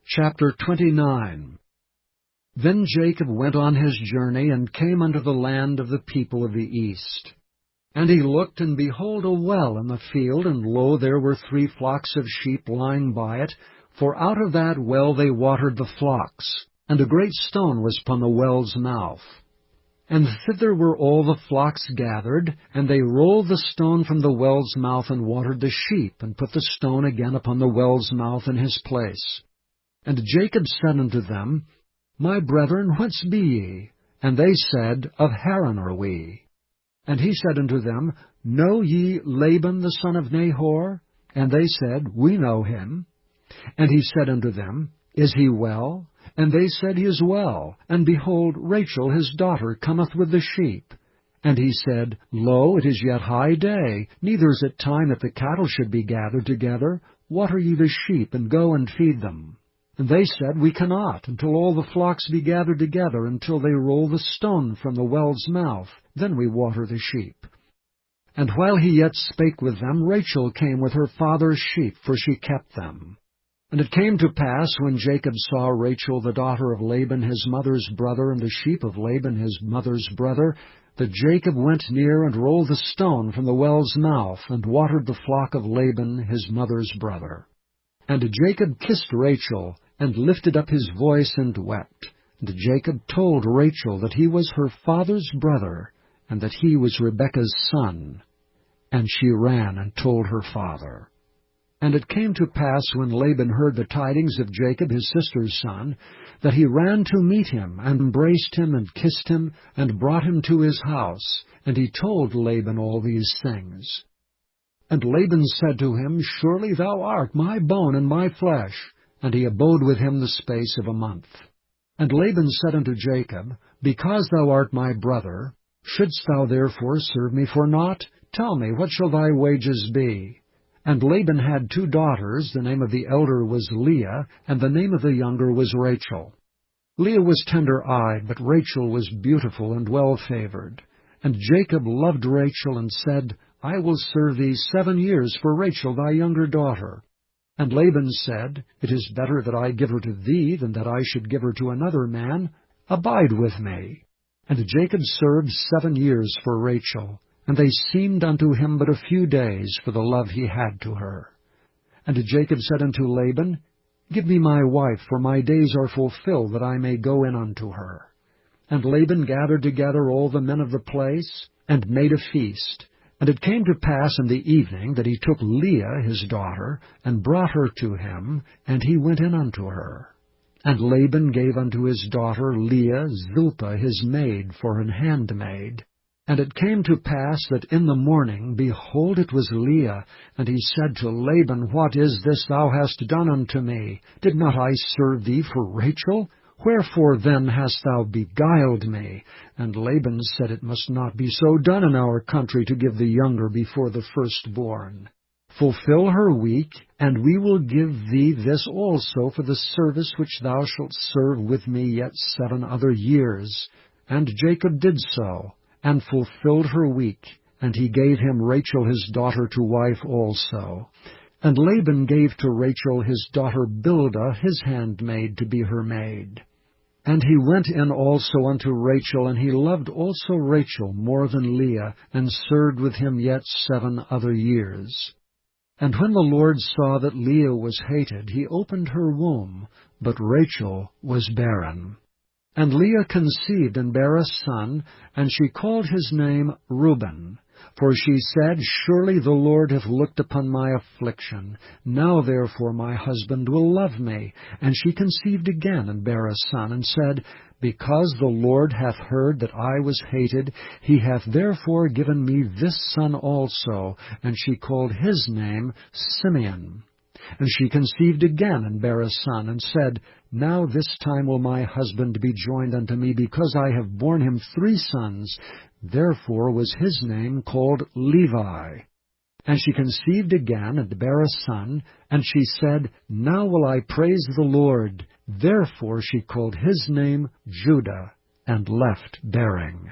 Chapter 29. Then Jacob went on his journey, and came unto the land of the people of the east. And he looked, and behold, a well in the field, and lo, there were 3 flocks of sheep lying by it, for out of that well they watered the flocks. And a great stone was upon the well's mouth. And thither were all the flocks gathered, and they rolled the stone from the well's mouth, and watered the sheep, and put the stone again upon the well's mouth in his place. And Jacob said unto them, My brethren, whence be ye? And they said, Of Haran are we. And he said unto them, Know ye Laban the son of Nahor? And they said, We know him. And he said unto them, Is he well? And they said, He is well. And behold, Rachel his daughter cometh with the sheep. And he said, Lo, it is yet high day, neither is it time that the cattle should be gathered together. Water ye the sheep, and go and feed them. And they said, We cannot, until all the flocks be gathered together, until they roll the stone from the well's mouth. Then we water the sheep. And while he yet spake with them, Rachel came with her father's sheep, for she kept them. And it came to pass, when Jacob saw Rachel the daughter of Laban his mother's brother, and the sheep of Laban his mother's brother, that Jacob went near and rolled the stone from the well's mouth, and watered the flock of Laban his mother's brother. And Jacob kissed Rachel, and lifted up his voice, and wept. And Jacob told Rachel that he was her father's brother, and that he was Rebekah's son. And she ran and told her father. And it came to pass, when Laban heard the tidings of Jacob his sister's son, that he ran to meet him, and embraced him, and kissed him, and brought him to his house. And he told Laban all these things. And Laban said to him, Surely thou art my bone and my flesh. And he abode with him the space of a month. And Laban said unto Jacob, Because thou art my brother, shouldst thou therefore serve me for naught? Tell me, what shall thy wages be? And Laban had 2 daughters. The name of the elder was Leah, and the name of the younger was Rachel. Leah was tender-eyed, but Rachel was beautiful and well-favored. And Jacob loved Rachel, and said, I will serve thee 7 years for Rachel thy younger daughter. And Laban said, It is better that I give her to thee, than that I should give her to another man. Abide with me. And Jacob served 7 years for Rachel, and they seemed unto him but a few days, for the love he had to her. And Jacob said unto Laban, Give me my wife, for my days are fulfilled, that I may go in unto her. And Laban gathered together all the men of the place, and made a feast. And it came to pass in the evening that he took Leah his daughter, and brought her to him, and he went in unto her. And Laban gave unto his daughter Leah Zilpah his maid for an handmaid. And it came to pass that in the morning, behold, it was Leah. And he said to Laban, What is this thou hast done unto me? Did not I serve thee for Rachel? Wherefore then hast thou beguiled me? And Laban said, It must not be so done in our country, to give the younger before the firstborn. Fulfill her week, and we will give thee this also for the service which thou shalt serve with me yet 7 other years. And Jacob did so, and fulfilled her week, and he gave him Rachel his daughter to wife also. And Laban gave to Rachel his daughter Bildah his handmaid to be her maid. And he went in also unto Rachel, and he loved also Rachel more than Leah, and served with him yet 7 other years. And when the Lord saw that Leah was hated, he opened her womb, but Rachel was barren. And Leah conceived and bare a son, and she called his name Reuben. For she said, Surely the Lord hath looked upon my affliction. Now therefore my husband will love me. And she conceived again, and bare a son, and said, Because the Lord hath heard that I was hated, he hath therefore given me this son also. And she called his name Simeon. And she conceived again, and bare a son, and said, Now this time will my husband be joined unto me, because I have borne him 3 sons. Therefore was his name called Levi. And she conceived again, and bare a son, and she said, Now will I praise the Lord. Therefore she called his name Judah, and left bearing.